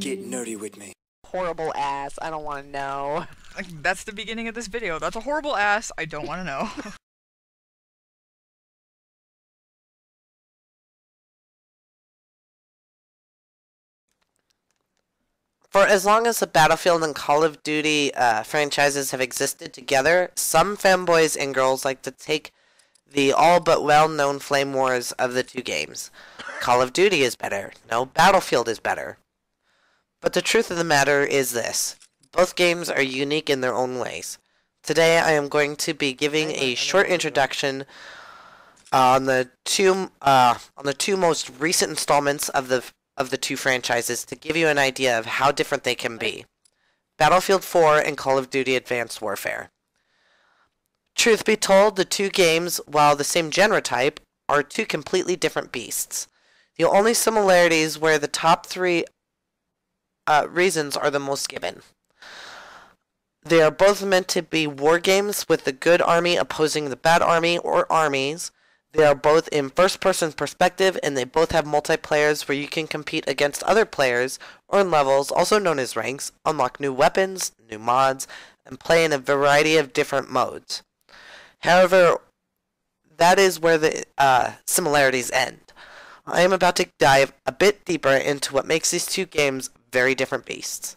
Get nerdy with me. Horrible ass. I don't want to know. That's the beginning of this video. That's a horrible ass. I don't want to know. For as long as the Battlefield and Call of Duty franchises have existed together, some fanboys and girls like to take the all but well-known flame wars of the two games. Call of Duty is better. No, Battlefield is better. But the truth of the matter is this. Both games are unique in their own ways. Today I am going to be giving a short introduction on the two most recent installments of the two franchises to give you an idea of how different they can be. Battlefield 4 and Call of Duty Advanced Warfare. Truth be told, the two games, while the same genre type, are two completely different beasts. The only similarities where the top three reasons are the most given. They are both meant to be war games with the good army opposing the bad army or armies. They are both in first-person perspective, and they both have multiplayers where you can compete against other players, or in levels, also known as ranks, unlock new weapons, new mods, and play in a variety of different modes. However, that is where the similarities end. I am about to dive a bit deeper into what makes these two games very different beasts.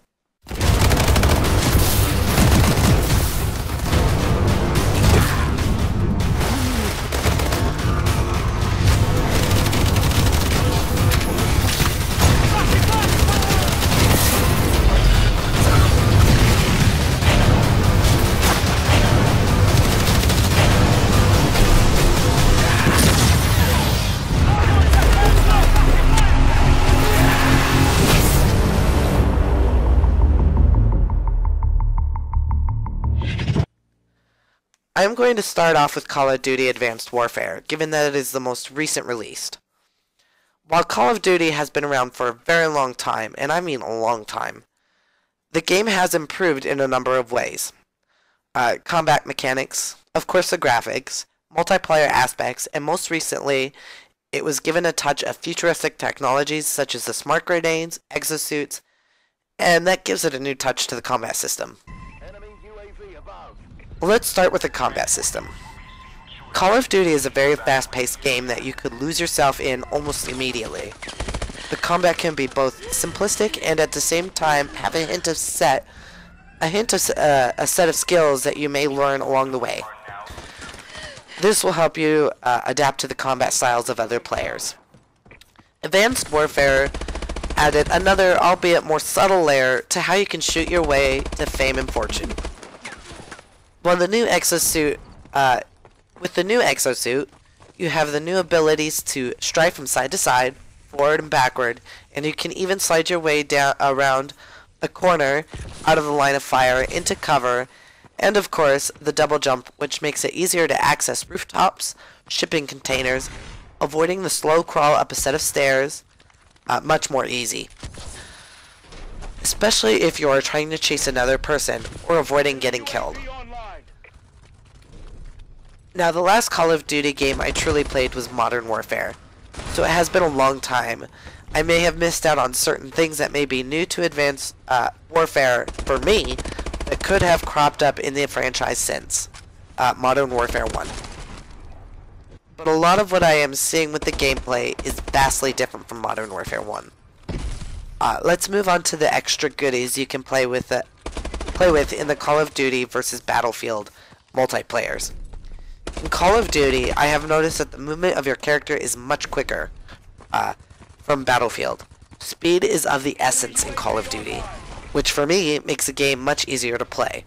I am going to start off with Call of Duty Advanced Warfare, given that it is the most recent released. While Call of Duty has been around for a very long time, and I mean a long time, the game has improved in a number of ways. Combat mechanics, of course the graphics, multiplayer aspects, and most recently, it was given a touch of futuristic technologies such as the smart grenades, exosuits, and that gives it a new touch to the combat system. Let's start with the combat system. Call of Duty is a very fast-paced game that you could lose yourself in almost immediately. The combat can be both simplistic and at the same time have a set of skills that you may learn along the way. This will help you adapt to the combat styles of other players. Advanced Warfare added another, albeit more subtle layer to how you can shoot your way to fame and fortune. With the new exosuit, you have the new abilities to strike from side to side, forward and backward, and you can even slide your way down around a corner out of the line of fire into cover, and of course the double jump, which makes it easier to access rooftops, shipping containers, avoiding the slow crawl up a set of stairs, much more easy. Especially if you are trying to chase another person or avoiding getting killed. Now, the last Call of Duty game I truly played was Modern Warfare, so it has been a long time. I may have missed out on certain things that may be new to Advanced Warfare for me that could have cropped up in the franchise since Modern Warfare 1. But a lot of what I am seeing with the gameplay is vastly different from Modern Warfare 1. Let's move on to the extra goodies you can play with in the Call of Duty versus Battlefield multiplayers. In Call of Duty, I have noticed that the movement of your character is much quicker from Battlefield. Speed is of the essence in Call of Duty, which for me makes the game much easier to play.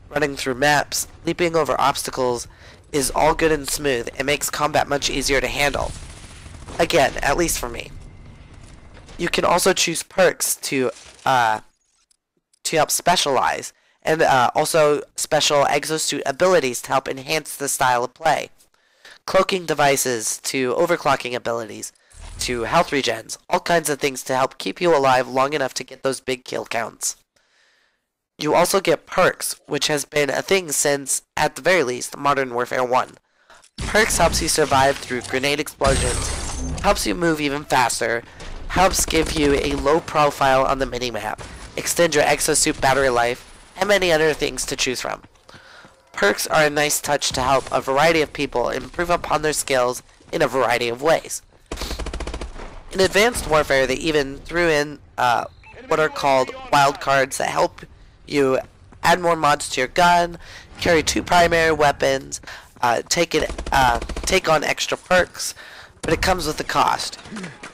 Running through maps, leaping over obstacles is all good and smooth and makes combat much easier to handle. Again, at least for me. You can also choose perks to help specialize, and also special exosuit abilities to help enhance the style of play. Cloaking devices to overclocking abilities to health regens, all kinds of things to help keep you alive long enough to get those big kill counts. You also get perks, which has been a thing since, at the very least, Modern Warfare 1. Perks helps you survive through grenade explosions, helps you move even faster, helps give you a low profile on the minimap, extend your exosuit battery life, and many other things to choose from. Perks are a nice touch to help a variety of people improve upon their skills in a variety of ways. In Advanced Warfare, they even threw in what are called wildcards that help you add more mods to your gun, carry 2 primary weapons, take on extra perks, but it comes with a cost.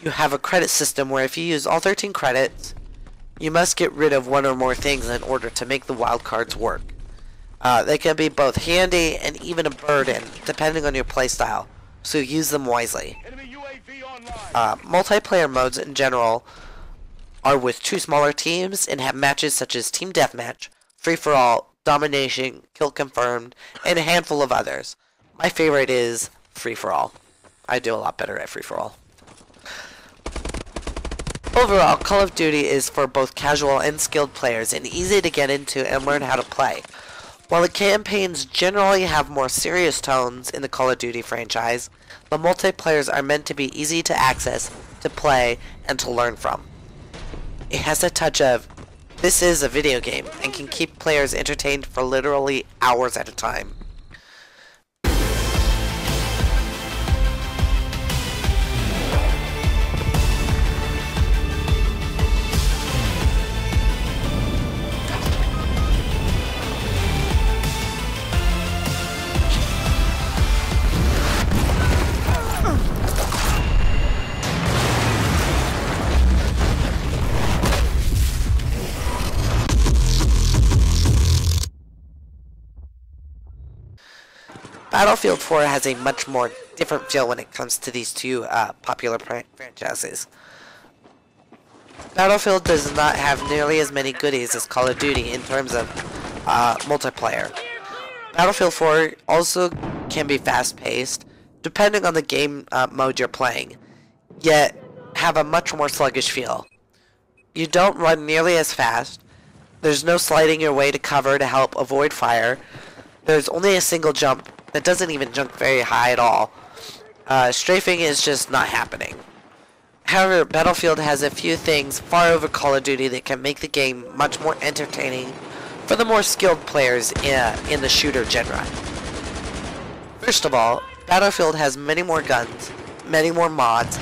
You have a credit system where if you use all 13 credits, you must get rid of 1 or more things in order to make the wildcards work. They can be both handy and even a burden, depending on your playstyle, so use them wisely. Multiplayer modes in general are with 2 smaller teams and have matches such as Team Deathmatch, Free-for-all, Domination, Kill Confirmed, and a handful of others. My favorite is Free-for-all. I do a lot better at Free-for-all. Overall, Call of Duty is for both casual and skilled players and easy to get into and learn how to play. While the campaigns generally have more serious tones in the Call of Duty franchise, the multiplayers are meant to be easy to access, to play, and to learn from. It has a touch of, this is a video game, and can keep players entertained for literally hours at a time. Battlefield 4 has a much more different feel when it comes to these 2 popular franchises. Battlefield does not have nearly as many goodies as Call of Duty in terms of multiplayer. Battlefield 4 also can be fast-paced, depending on the game mode you're playing, yet have a much more sluggish feel. You don't run nearly as fast, there's no sliding your way to cover to help avoid fire, there's only a single jump that doesn't even jump very high at all. Strafing is just not happening. However, Battlefield has a few things far over Call of Duty that can make the game much more entertaining for the more skilled players in the shooter genre. First of all, Battlefield has many more guns, many more mods,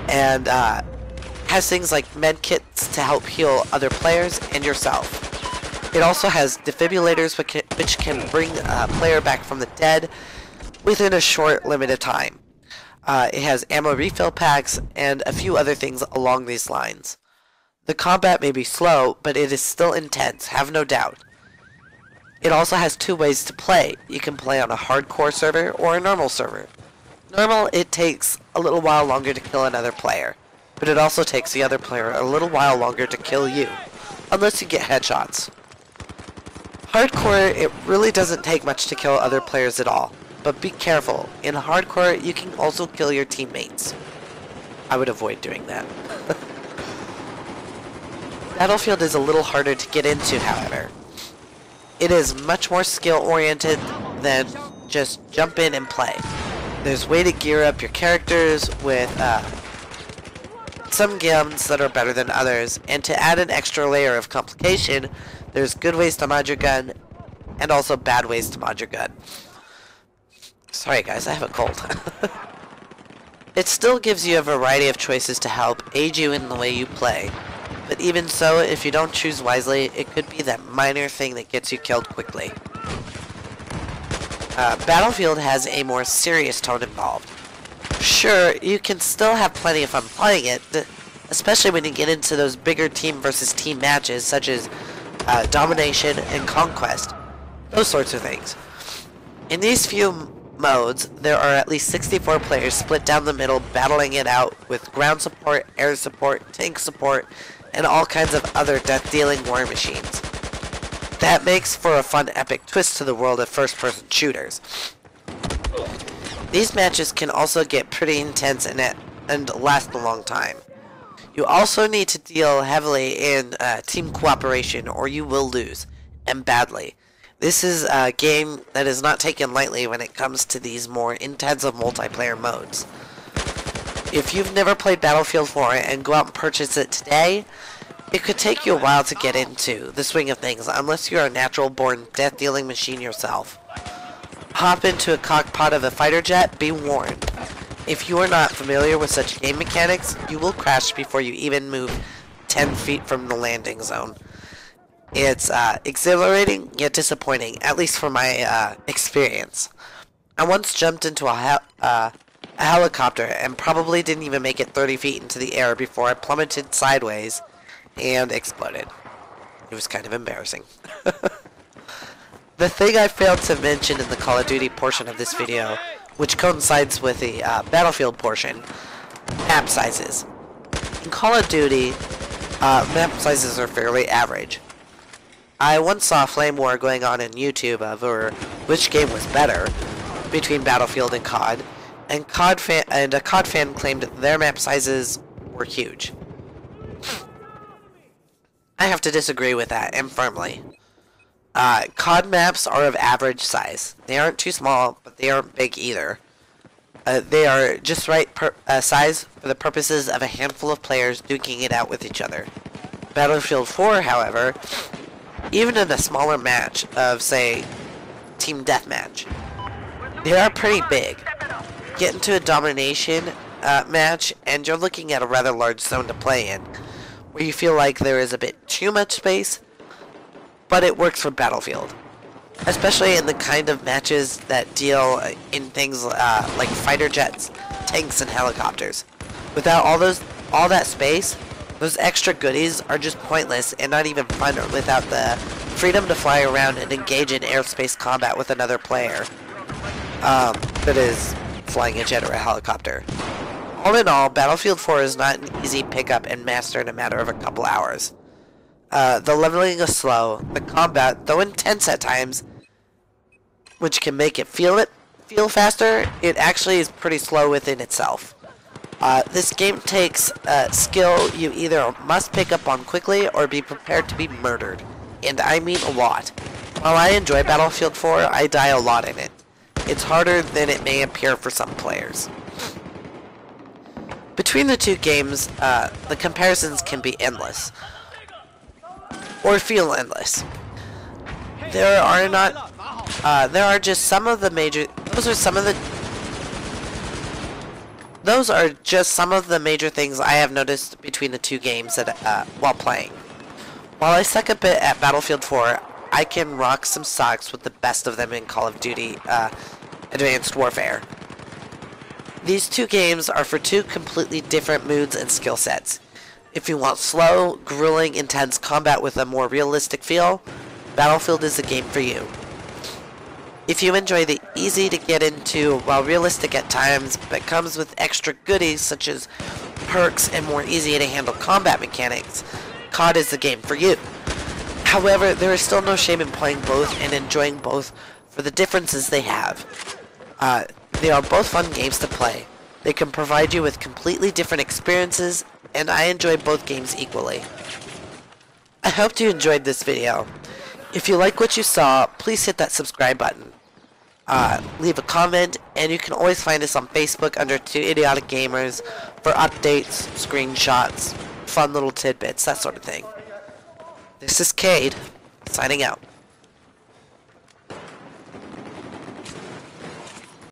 and has things like medkits to help heal other players and yourself. It also has defibrillators which can bring a player back from the dead within a short, limited time. It has ammo refill packs and a few other things along these lines. The combat may be slow, but it is still intense, have no doubt. It also has 2 ways to play. You can play on a hardcore server or a normal server. Normal, it takes a little while longer to kill another player, but it also takes the other player a little while longer to kill you, unless you get headshots. Hardcore, it really doesn't take much to kill other players at all, but be careful. In hardcore, you can also kill your teammates. I would avoid doing that. Battlefield is a little harder to get into, however. It is much more skill-oriented than just jump in and play. There's way to gear up your characters with some guns that are better than others, and to add an extra layer of complication, there's good ways to mod your gun, and also bad ways to mod your gun. Sorry guys, I have a cold. It still gives you a variety of choices to help aid you in the way you play, but even so, if you don't choose wisely, it could be that minor thing that gets you killed quickly. Battlefield has a more serious tone involved. Sure, you can still have plenty of fun playing it, especially when you get into those bigger team versus team matches such as Domination and Conquest, those sorts of things. In these few modes, there are at least 64 players split down the middle battling it out with ground support, air support, tank support, and all kinds of other death-dealing war machines. That makes for a fun epic twist to the world of first-person shooters. These matches can also get pretty intense and last a long time. You also need to deal heavily in team cooperation or you will lose, and badly. This is a game that is not taken lightly when it comes to these more intensive multiplayer modes. If you've never played Battlefield 4 and go out and purchase it today, it could take you a while to get into the swing of things unless you're a natural-born death-dealing machine yourself. Hop into a cockpit of a fighter jet, be warned. If you are not familiar with such game mechanics, you will crash before you even move 10 feet from the landing zone. It's exhilarating yet disappointing, at least from my experience. I once jumped into a helicopter and probably didn't even make it 30 feet into the air before I plummeted sideways and exploded. It was kind of embarrassing. The thing I failed to mention in the Call of Duty portion of this video, which coincides with the Battlefield portion, map sizes. In Call of Duty, map sizes are fairly average. I once saw a flame war going on in YouTube over which game was better between Battlefield and COD, and a COD fan claimed their map sizes were huge. I have to disagree with that, and firmly. COD maps are of average size. They aren't too small, but they aren't big either. They are just right size for the purposes of a handful of players duking it out with each other. Battlefield 4, however, even in a smaller match of, say, Team Deathmatch, they are pretty big. Get into a domination match, and you're looking at a rather large zone to play in, where you feel like there is a bit too much space, but it works for Battlefield. Especially in the kind of matches that deal in things like fighter jets, tanks, and helicopters. Without all that space, those extra goodies are just pointless and not even fun without the freedom to fly around and engage in airspace combat with another player. That is, flying a jet or a helicopter. All in all, Battlefield 4 is not an easy pickup and master in a matter of a couple hours. The leveling is slow, the combat, though intense at times, which can make it feel faster, it actually is pretty slow within itself. This game takes skill you either must pick up on quickly or be prepared to be murdered. And I mean a lot. While I enjoy Battlefield 4, I die a lot in it. It's harder than it may appear for some players. Between the two games, the comparisons can be endless. Or feel endless. There are just some of the major... Those are just some of the major things I have noticed between the two games while playing. While I suck a bit at Battlefield 4, I can rock some socks with the best of them in Call of Duty Advanced Warfare. These two games are for two completely different moods and skill sets. If you want slow, grueling, intense combat with a more realistic feel, Battlefield is the game for you. If you enjoy the easy to get into while realistic at times, but comes with extra goodies such as perks and more easy to handle combat mechanics, COD is the game for you. However, there is still no shame in playing both and enjoying both for the differences they have. They are both fun games to play. They can provide you with completely different experiences, and I enjoy both games equally. I hope you enjoyed this video. If you like what you saw, please hit that subscribe button. Leave a comment, and you can always find us on Facebook under Two Idiotic Gamers for updates, screenshots, fun little tidbits, that sort of thing. This is Cade, signing out.